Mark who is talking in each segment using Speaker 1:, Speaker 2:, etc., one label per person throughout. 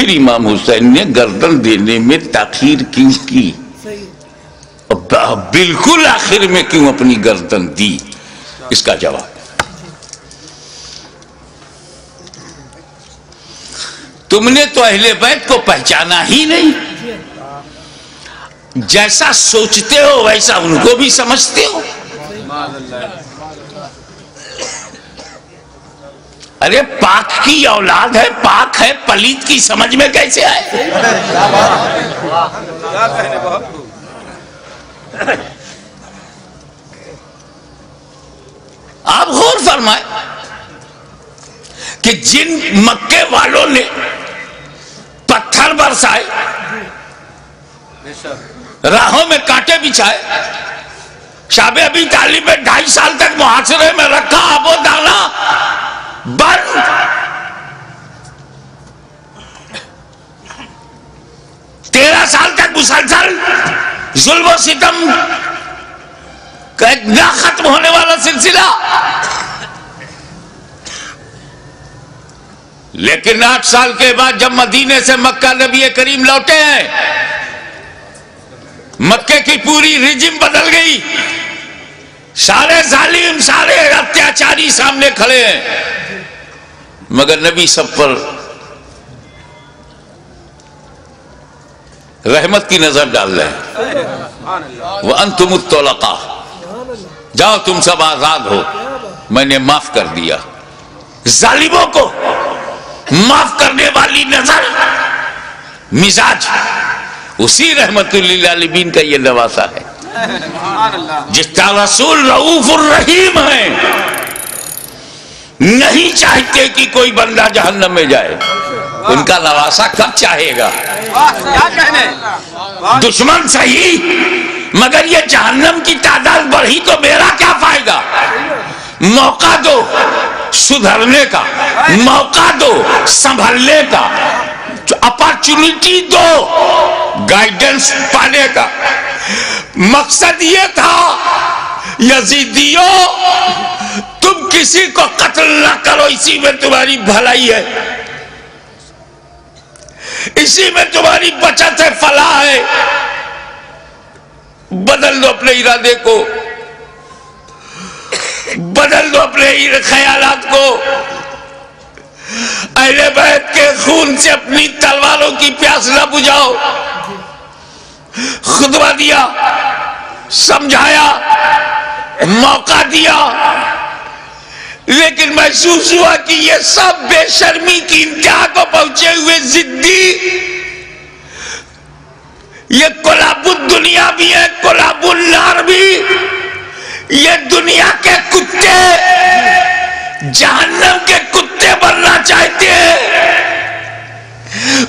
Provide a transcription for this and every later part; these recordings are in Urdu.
Speaker 1: پھر امام حسین نے گردن دینے میں تاخیر کیوں کی؟ بالکل آخر میں کیوں اپنی گردن دی؟ اس کا جواب، تم نے تو اہل بیت کو پہچانا ہی نہیں، جیسا سوچتے ہو ویسا ان کو بھی سمجھتے ہو۔ ارے پاک کی اولاد ہے، پاک ہے، پلیت کی سمجھ میں کیسے آئے؟ آپ غور فرمائیں کہ جن مکے والوں نے پتھر برسائے، راہوں میں کانٹے بچھائے، شاب ابی طالب میں 2.5 سال تک محاصرے میں رکھا، آب و دانا بند، 13 سال تک مسلسل ظلم و ستم کا ایک نہ ختم ہونے والا سلسلہ، لیکن 8 سال کے بعد جب مدینے سے مکہ نبی کریم لوٹے ہیں، مکے کی پوری رجم بدل گئی، سارے ظالم، سارے اتیاچاری سامنے کھڑے ہیں، مگر نبی سب پر رحمت کی نظر ڈال رہے ہیں۔ وَأَنْتُمُ الطُّلَقَاءُ، جاؤ تم سب آزاد ہو، میں نے معاف کر دیا۔ ظالموں کو معاف کرنے والی نظر، مزاج، اسی رحمت للعالمین کا یہ نواسا ہے، جس کا رسول رؤوف الرحیم ہے، نہیں چاہتے کہ کوئی بندہ جہنم میں جائے، ان کا نواسا کب چاہے گا؟ دشمن صحیح، مگر یہ جہنم کی تعداد بڑھی تو میرا کیا فائدہ؟ موقع دو سدھرنے کا، موقع دو سنبھلنے کا، اپارچونٹی دو گائیڈنس پانے کا۔ مقصد یہ تھا یزیدیوں تم کسی کو قتل نہ کرو، اسی میں تمہاری بھلائی ہے، اسی میں تمہاری بچت ہے، فلاح ہے۔ بدل دو اپنے ارادے کو، بدل دو اپنے خیالات کو، اہل بیت کے خون سے اپنی تلواروں کی پیاس نہ بجھاؤ۔ خطبہ دیا، سمجھایا، موقع دیا، لیکن محسوس ہوا کہ یہ سب بے شرمی کی انتہا کو پہنچے ہوئے ضدی، یہ کلاب الدنیا بھی ہے، کلاب النار بھی، یہ دنیا کے کتے جہنم کے کتے بننا چاہتے ہیں،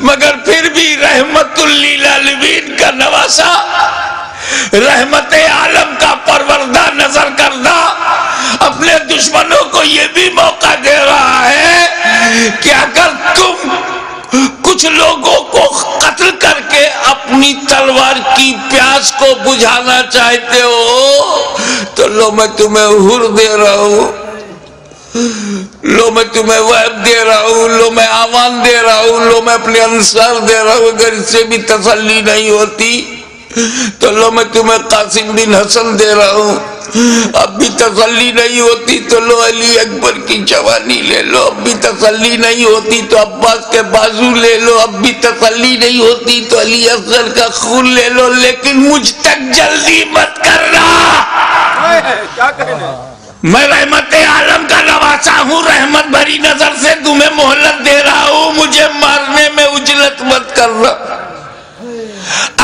Speaker 1: مگر پھر بھی رحمت للعالمین کا نواسا، رحمت عالم کا پروردہ نظر کردہ اپنے دشمنوں کو یہ بھی موقع دے رہا ہے کہ اگر تم کچھ لوگوں کو قتل کر کے اپنی تلوار کی پیاس کو بجھانا چاہتے ہو تو لو میں تمہیں حر دے رہا ہوں، لو میں تمہیں وہب دے رہا ہوں، لو میں آمان دے رہا ہوں، لو میں اپنے انصار دے رہا ہوں۔ اگر اس سے بھی تسلی نہیں ہوتی تو لو میں تمہیں قاسم بن حسن دے رہا ہوں، اب بھی تسلی نہیں ہوتی تو لو علی اکبر کی جوانی لے لو، اب بھی تسلی نہیں ہوتی تو عباس کے بازو لے لو، اب بھی تسلی نہیں ہوتی تو علی اصغر کا خون لے لو، لیکن مجھ تک جلدی مت کرنا، میں رحمت عالم کا نواسا ہوں، رحمت بھری نظر سے تمہیں مہلت دے رہا ہوں، مجھے مارنے میں عجلت مت کرنا۔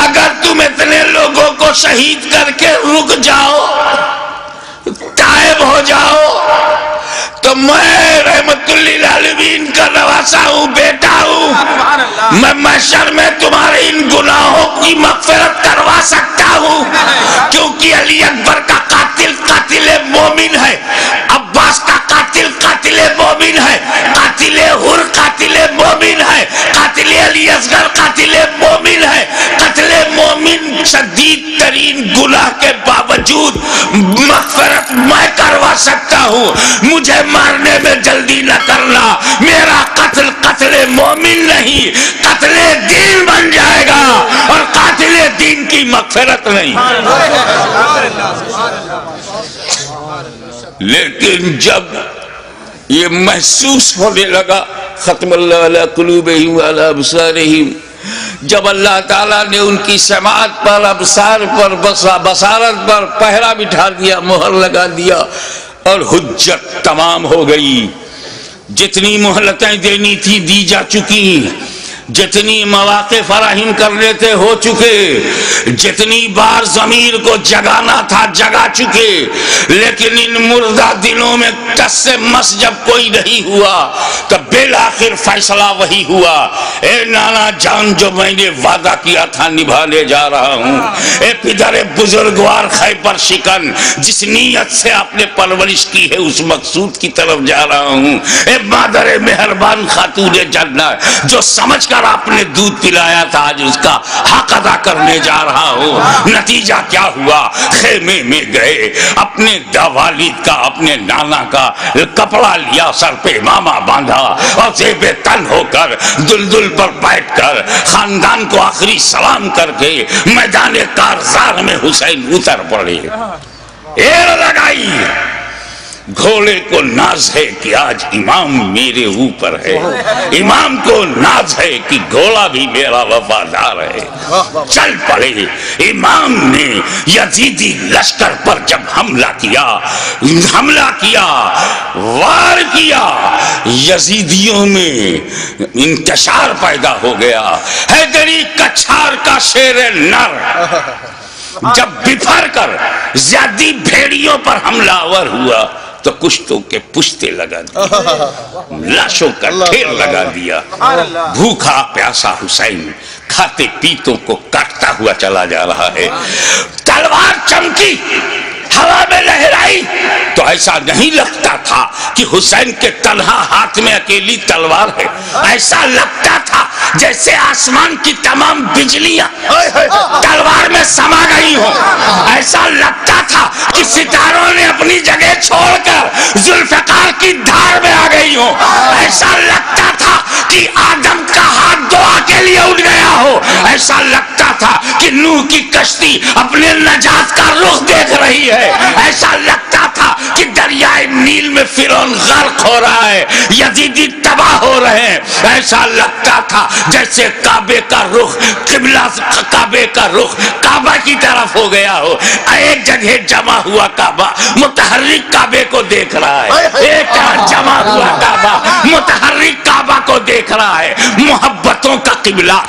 Speaker 1: اگر تم اتنے لوگوں کو شہید کر کے رک جاؤ، تائب ہو جاؤ، تو میں رحمت للعالمین کا نواسا ہوں، بیٹا ہوں، میں محشر میں تمہارے ان گناہوں کی مغفرت کروا سکتا ہوں، کیونکہ علی اکبر کا قاتل قاتل مومن ہے، عباس کا قاتل قاتل مومن ہے، قاتل حر قاتل مومن ہے، قاتل علی اصغر قاتل مومن ہے۔ قتل مومن شدید ترین گناہ کے باوجود مغفرت میں کروا سکتا ہوں، مجھے مارنے میں جلدی نہ کرنا، میرا قتل قتل مومن نہیں قتل دین بن جائے گا، اور قاتل دین کی مغفرت نہیں۔ لیکن جب یہ محسوس ہونے لگا، ختم اللہ علی قلوبہم وعلی ابصارہم، جب اللہ تعالیٰ نے ان کی سماعت پر، ابصار پر، بصارت پر پہرا بٹھا دیا، مہر لگا دیا، اور حجت تمام ہو گئی، جتنی مہلتیں دینی تھی دی جا چکی، جتنی مواقع فراہم کرنے تھے ہو چکے، جتنی بار ضمیر کو جگانا تھا جگا چکے، لیکن ان مردہ دلوں میں ٹس سے مس جب کوئی نہیں ہوا تب بالآخر فیصلہ وہی ہوا، اے نانا جان جو میں نے وعدہ کیا تھا نبھانے جا رہا ہوں، اے پدر بزرگوار خیبر شکن جس نیت سے آپ نے پرورش کی ہے اس مقصود کی طرف جا رہا ہوں، اے مادر مہربان خاتون جنت جو سمجھ کر آپ نے دودھ پلایا تھا آج اس کا حق ادا کرنے جا رہا ہوں۔ نتیجہ کیا ہوا؟ خیمے میں گئے، اپنے والد کا، اپنے نانا کا کپڑا لیا، سر پہ امامہ باندھا، اور زیب تن ہو کر دلدل پر بیٹھ کر خاندان کو آخری سلام کر کے میدان کارزار میں حسین اتر پڑے، ایر لگائی۔ گھوڑے کو ناز ہے کہ آج امام میرے اوپر ہے، امام کو ناز ہے کہ گھوڑا بھی میرا وفادار ہے۔ چل پڑے۔ امام نے یزیدی لشکر پر جب حملہ کیا، وار کیا، یزیدیوں میں انتشار پیدا ہو گیا۔ حیدری کچھار کا شیر نر جب بفر کر زیادی بھیڑیوں پر حملہ آور ہوا تو کشتوں کے پشتے لگا دیا، لاشوں کا ڈھیر لگا دیا۔ بھوکا پیاسا حسین کھاتے پیتوں کو کاٹتا ہوا چلا جا رہا ہے۔ تلوار چمکی، ہوا میں لہرائی تو ایسا نہیں لگتا تھا کہ حسین کے تنہا ہاتھ میں اکیلی تلوار ہے، ایسا لگتا تھا جیسے آسمان کی تمام بجلیاں تلوار میں سما گئی ہوں، ایسا لگتا تھا کہ ستاروں نے اپنی جگہ چھوڑ کر ذوالفقار کی دھار میں آ گئی ہوں، ایسا لگتا تھا کہ آدم کا ہاتھ دعا کے لیے اٹھ گیا ہو، ایسا لگتا تھا کہ نوح کی کشتی اپنے نجات کا رخ دیکھ رہی ہے، ایسا لگتا تھا کہ دریائے نیل میں فرعون غرق ہو رہا ہے، یزیدی تباہ ہو رہے ہیں، ایسا لگتا تھا جیسے کعبے کا رخ قبلہ، کعبے کا رخ کعبہ کی طرف ہو گیا ہو۔ ایک جگہ جمع ہوا کعبہ متحرک کعبے کو دیکھ رہا ہے، ایک جمع ہوا کعبہ متحرک کعبہ کو دیکھ رہا ہے۔ محبتوں کا قبلہ،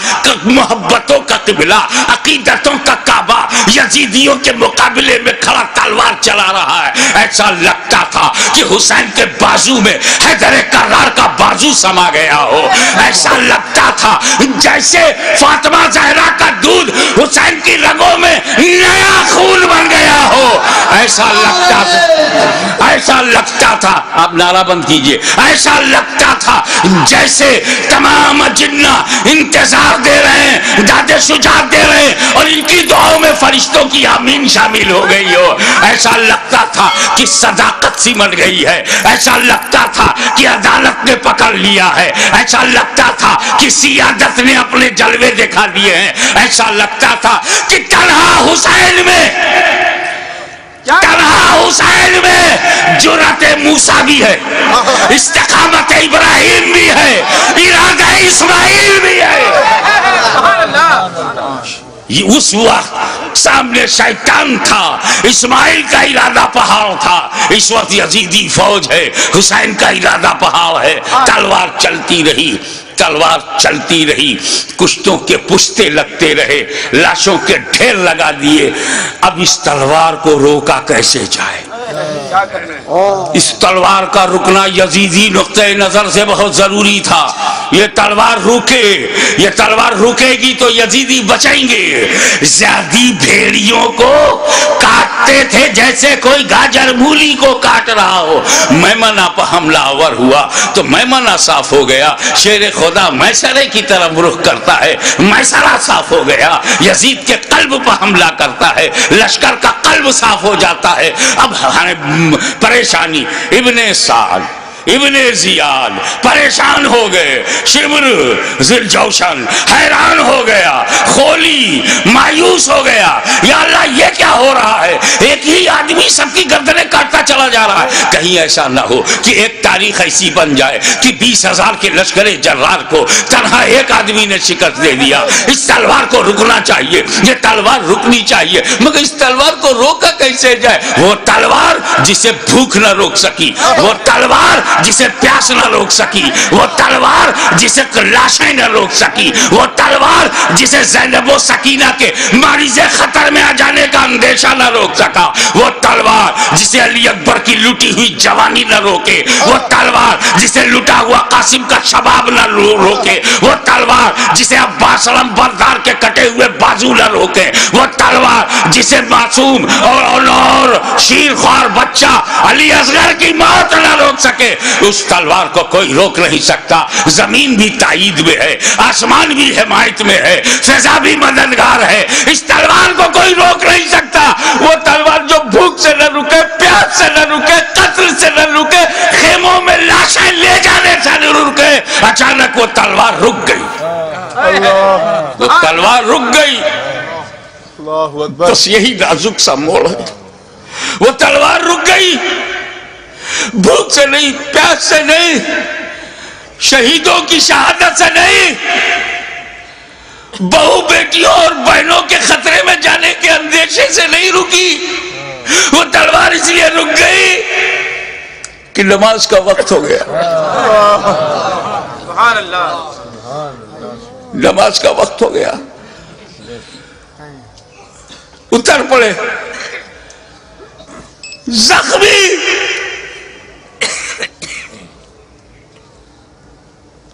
Speaker 1: محبتوں کا قبلہ، عقیدتوں کا کعبہ یزیدیوں کے مقابلے میں کھڑا تلوار چلا رہا ہے۔ ایسا لگتا تھا کہ حسین کے بازو میں حیدر کرار کا بازو سما گیا ہو، ایسا لگتا تھا جیسے فاطمہ زہرا کا دودھ حسین کی رگوں میں نیا خون بن گیا ہو، ایسا لگتا تھا، ایسا لگتا تھا، آپ نعرہ بند کیجئے، ایسا لگتا تھا جیسے تمام جنہ انتظار دے رہے ہیں، داد شجاعت دے رہے ہیں، اور ان کی دعاؤں میں فرشتوں کی آمین شامل ہو گئی ہو، ایسا لگتا تھا کہ صداقت سمٹ گئی ہے، ایسا لگتا تھا کہ عدالت نے پکڑ لیا ہے، ایسا لگتا تھا کہ سیادت نے اپنے جلوے دکھا دیے ہیں، ایسا لگتا تھا کہ تنہا حسین میں جرأت موسیٰ بھی ہے، استقامت ابراہیم بھی ہے، ارادہ اسماعیل بھی ہے۔ اس وقت سامنے شیطان تھا، اسماعیل کا ارادہ پہاڑ تھا، اس وقت یزیدی فوج ہے، حسین کا ارادہ پہاڑ ہے۔ تلوار چلتی رہی، تلوار چلتی رہی، کشتوں کے پشتے لگتے رہے، لاشوں کے ڈھیر لگا دیے۔ اب اس تلوار کو روکا کیسے جائے؟ اس تلوار کا رکنا یزیدی نقطہ نظر سے بہت ضروری تھا۔ یہ تلوار روکے، یہ تلوار روکے گی تو یزیدی بچیں گے۔ زیادی بھیڑیوں کو کاٹتے تھے جیسے کوئی گاجر مولی کو کاٹ رہا ہو۔ میمنہ پر حملہ آور ہوا تو میمنہ صاف ہو گیا، شیر خدا میسرے کی طرف رخ کرتا ہے، میسرہ صاف ہو گیا، یزید کے قلب پر حملہ کرتا ہے، لشکر کا قلب صاف ہو جاتا ہے۔ اب پریشانی، ابن سعد ابن زیاد پریشان ہو گئے، شمر ذوالجوشن حیران ہو گیا، خولی مایوس ہو گیا، یا اللہ یہ کیا ہو رہا ہے؟ ایک ہی آدمی سب کی گردنیں کاٹتا چلا جا رہا ہے، کہیں ایسا نہ ہو کہ ایک تاریخ ایسی بن جائے کہ 20,000 کے لشکر جرار کو تنہا ایک آدمی نے شکست دے دیا۔ اس تلوار کو رکنا چاہیے، یہ تلوار رکنی چاہیے، مگر اس تلوار کو روکا کیسے جائے؟ وہ تلوار جسے بھوک نہ روک سکی، وہ تلوار جسے پیاس نہ روک سکی، وہ تلوار جسے لاشیں نہ روک سکی، وہ تلوار جسے زینب و سکینہ کے مریض خطر میں آ جانے کا اندیشہ نہ روک سکا، وہ تلوار جسے علی اکبر کی لوٹی ہوئی جوانی نہ روکے، وہ تلوار جسے لٹا ہوا قاسم کا شباب نہ روکے، وہ تلوار جسے عباس علم بردار کے کٹے ہوئے بازو نہ روکے، وہ تلوار جسے معصوم اور شیر خوار بچہ علی اصغر کی موت نہ روک سکے، اس تلوار کو کوئی روک نہیں سکتا۔ زمین بھی تائید میں ہے، آسمان بھی حمایت میں ہے، فضا بھی مددگار ہے، اس تلوار کو کوئی روک نہیں سکتا۔ وہ تلوار جو بھوک سے نہ رکے، پیاس سے نہ رکے، قتل سے نہ رکے، خیموں میں لاشیں لے جانے سے نہ رکے، اچانک وہ تلوار رک گئی، وہ تلوار رک گئی۔ بس یہی نازک سا موڑ ہے، وہ تلوار رک گئی، بھوک سے نہیں، پیاس سے نہیں، شہیدوں کی شہادت سے نہیں، بہو بیٹیوں اور بہنوں کے خطرے میں جانے کے اندیشے سے نہیں رکی، وہ تلوار اس لیے رک گئی کہ نماز کا وقت ہو گیا، نماز کا وقت ہو گیا۔ اتر پڑے زخمی،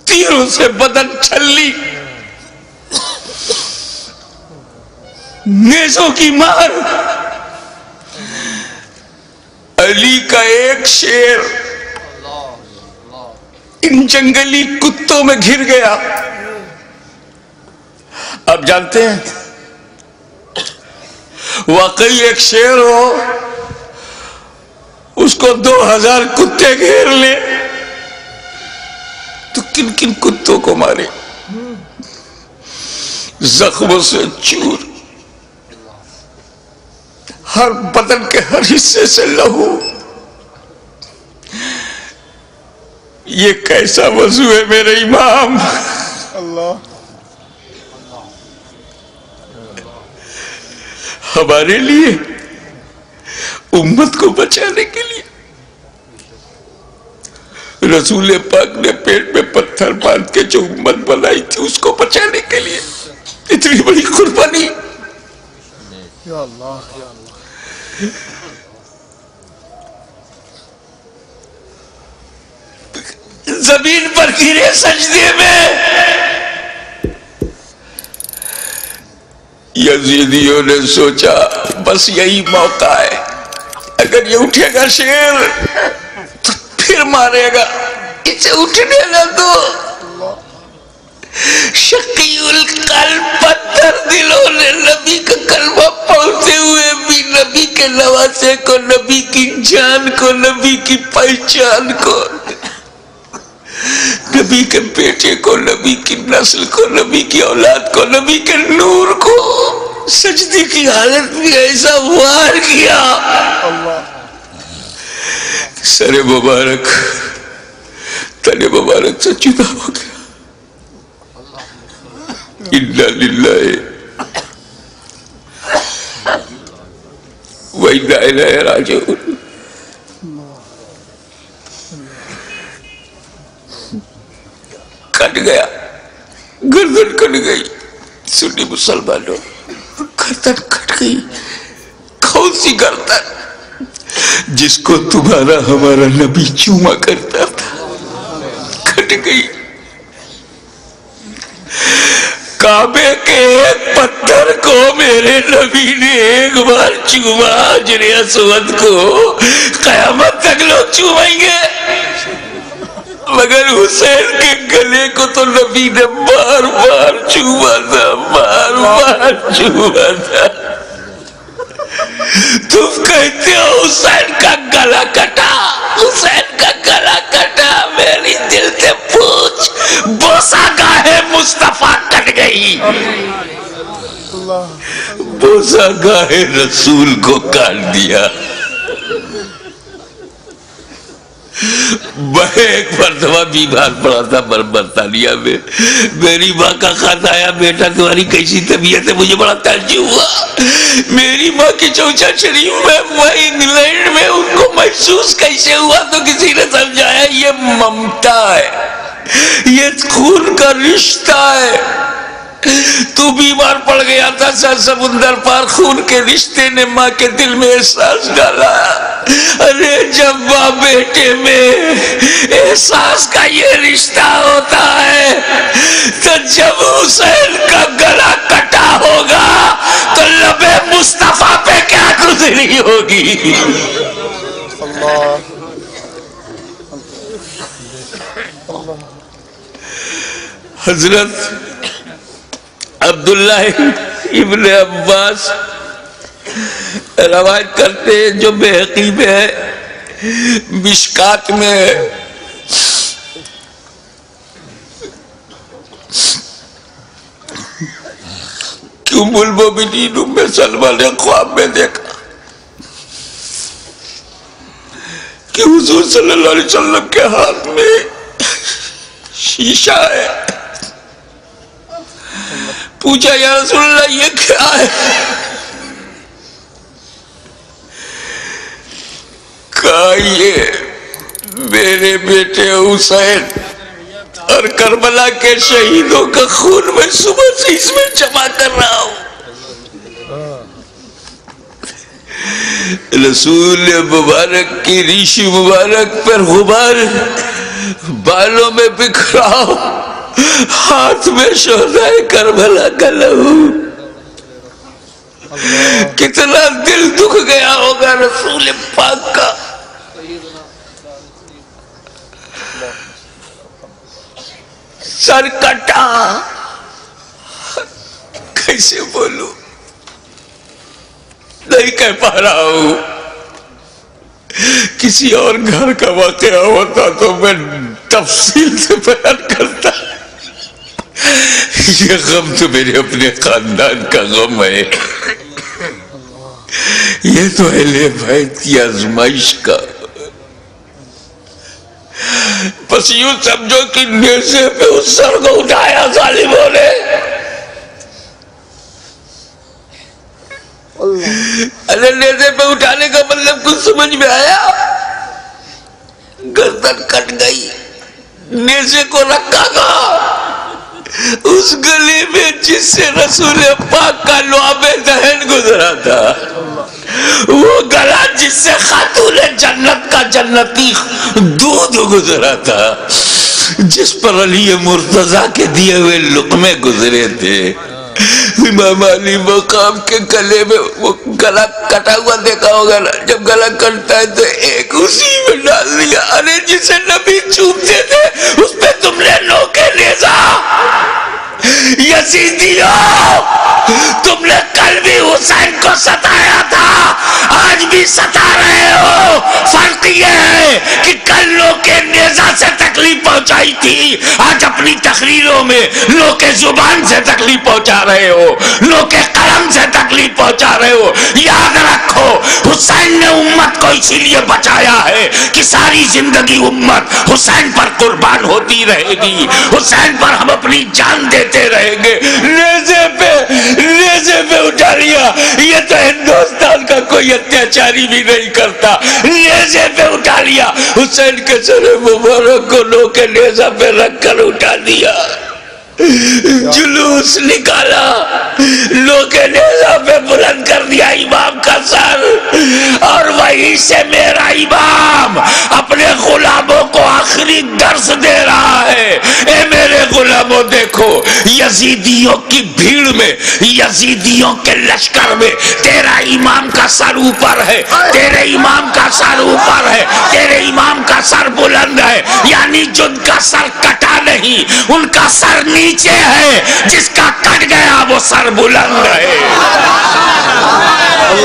Speaker 1: تیروں سے بدن چھلی، نیزوں کی مار، علی کا ایک شیر ان جنگلی کتوں میں گھر گیا۔ آپ جانتے ہیں واقعی ایک شیر ہو، اس کو 2000 کتے گھیر لے تو کن کن کتوں کو مارے، زخموں سے چور، ہر بدن کے ہر حصے سے لہو۔ یہ کیسا وضو ہے میرے امام؟ اللہ ہمارے لیے، امت کو بچانے کے لیے رسول پاک نے پیٹ میں پتھر باندھ کے جو امت بنائی تھی اس کو بچانے کے لیے اتنی بڑی قربانی۔ یا اللہ یا اللہ، زمین پر گرے سجدے میں۔ یزیدیوں نے سوچا بس یہی موقع ہے، اگر یہ اٹھے گا شیر تو پھر مارے گا، اسے اٹھنے نہ دو۔ شقی القلب پتھر دلوں نے نبی کا کلمہ پڑھتے ہوئے بھی نبی کے نواسے کو، نبی کی جان کو، نبی کی پہچان کو، نبی کے بیٹے کو، نبی کی نسل کو، نبی کی اولاد کو، نبی کے نور کو سجدے کی حالت میں ایسا وار کیا، سر مبارک تن مبارک سے جدا ہو گیا۔ انا للہ و انا الیہ راجعون۔ کٹ گیا، گردن کٹ گئی، سنی مسلمانوں گردن کٹ گئی۔ کون سی گردن؟ جس کو تمہارا ہمارا نبی چوما کرتا تھا، کٹ گئی۔ کعبے کے ایک پتھر کو میرے نبی نے ایک بار چوما، حجر اسود کو قیامت تک لوگ چومیں گے، مگر حسین کے گلے کو تو نبی نے بار بار چوما تھا، بار بار چوما تھا۔ تم کہتے ہو حسین کا گلا کٹا، حسین کا گلا کٹا، دل سے پوچھ، بوسا گاہے مصطفیٰ کٹ گئی، بوسا گاہے رسول کو کاٹ دیا۔ میں ایک مرتبہ بیمار پڑا تھا برطانیہ میں، میری ماں کا خط آیا، بیٹا تمہاری کیسی طبیعت ہے؟ مجھے بڑا تعجب ہوا، میری ماں کی چوچا شریف میں، وہ انگلینڈ میں، ان کو محسوس کیسے ہوا؟ تو کسی نے سمجھایا یہ ممتا ہے، یہ خون کا رشتہ ہے۔ تو بیمار پڑ گیا تھا، سر سمندر پار، خون کے رشتے نے ماں کے دل میں احساس ڈالا۔ ارے جب ماں بیٹے میں احساس کا یہ رشتہ ہوتا ہے تو جب حسین کا گلا کٹا ہوگا تو لبِ مصطفیٰ پہ کیا گزری ہوگی؟ حضرت عبداللہ ابن عباس روایت کرتے ہیں، جو بحقی میں ہے، مشکات میں ہے، کہ ام المومنین ام سلمہ نے خواب میں دیکھا کہ حضور صلی اللہ علیہ وسلم کے ہاتھ میں شیشہ ہے۔ پوچھا یا رسول اللہ یہ کیا ہے؟ کہا یہ میرے بیٹے حسین اور کربلا کے شہیدوں کا خون میں صبح سے اس میں جمع کر رہا ہوں۔ رسول مبارک کی ریشی مبارک پر غبار بالوں میں بکھرا، ہاتھ میں شہدائے کربلا کا لہو، کتنا دل دکھ گیا ہوگا رسول پاک کا۔ سر کٹا، کیسے بولوں، نہیں کہہ پا رہا ہوں۔ کسی اور گھر کا واقعہ ہوتا تو میں تفصیل سے بیان کرتا، یہ غم تو میرے اپنے خاندان کا غم ہے، یہ تو اہل بیت کی آزمائش کا۔ بس یوں سمجھو کہ نیزے پہ اس سر کو اٹھایا ظالموں نے، ارے نیزے پہ اٹھانے کا مطلب کچھ سمجھ میں آیا؟ گردن کٹ گئی، نیزے کو رکھا گا اس گلی میں جس سے رسول پاک کا لعاب دہن گزرا تھا، وہ گلا جس سے خاتون جنت کا جنتی دودھ گزرا تھا، جس پر علی مرتضیٰ کے دیے ہوئے لقمے گزرے تھے۔ امام علی مقام کے گلے میں وہ گلا کٹا ہوا دیکھا ہوگا نا، جب گلا کٹتا ہے تو ایک اسی میں ڈال دیا۔ ارے جسے نبی چومتے تھے اس پہ تم نے نوکے نیزا، یزیدیوں تم نے کل بھی حسین کو ستایا تھا، آج بھی ستا رہے ہو۔ فرق یہ ہے کہ کل نوکے نیزا سے تکلیف پہنچائی تھی، آج اپنی تقریروں میں نوکے زبان سے تکلیف پہنچا رہے ہو، نوکے قلم سے تکلیف پہنچا رہے ہو۔ یاد رکھو حسین نے امت کو اسی لیے بچایا ہے کہ ساری زندگی امت حسین پر قربان ہوتی رہے گی، حسین پر ہم اپنی جان دیتے رہیں گے۔ نیزے پہ اٹھا لیا، یہ تو ہندوستان کا کوئی اتیاچاری بھی نہیں کرتا، نیزے پہ اٹھا لیا، حسین کے سر مبارک کو نوکے نیزہ پہ رکھ کر اٹھا دیا، جلوس نکالا، نوکے نیزہ پہ بلند کر دیا امام کا سر، اور وہیں سے میرا امام اپنے غلاموں کو آخری درس دے رہا ہے۔ اے میرے غلاموں دیکھو، یزیدیوں کی بھیڑ میں، یزیدیوں کے لشکر میں تیرا امام کا سر اوپر ہے، تیرے امام کا سر اوپر ہے، تیرے امام کا سر بلند ہے، یعنی جن کا سر کٹا نہیں ان کا سر نیچے ہے، جس کا کٹ گیا وہ سر بلند ہے۔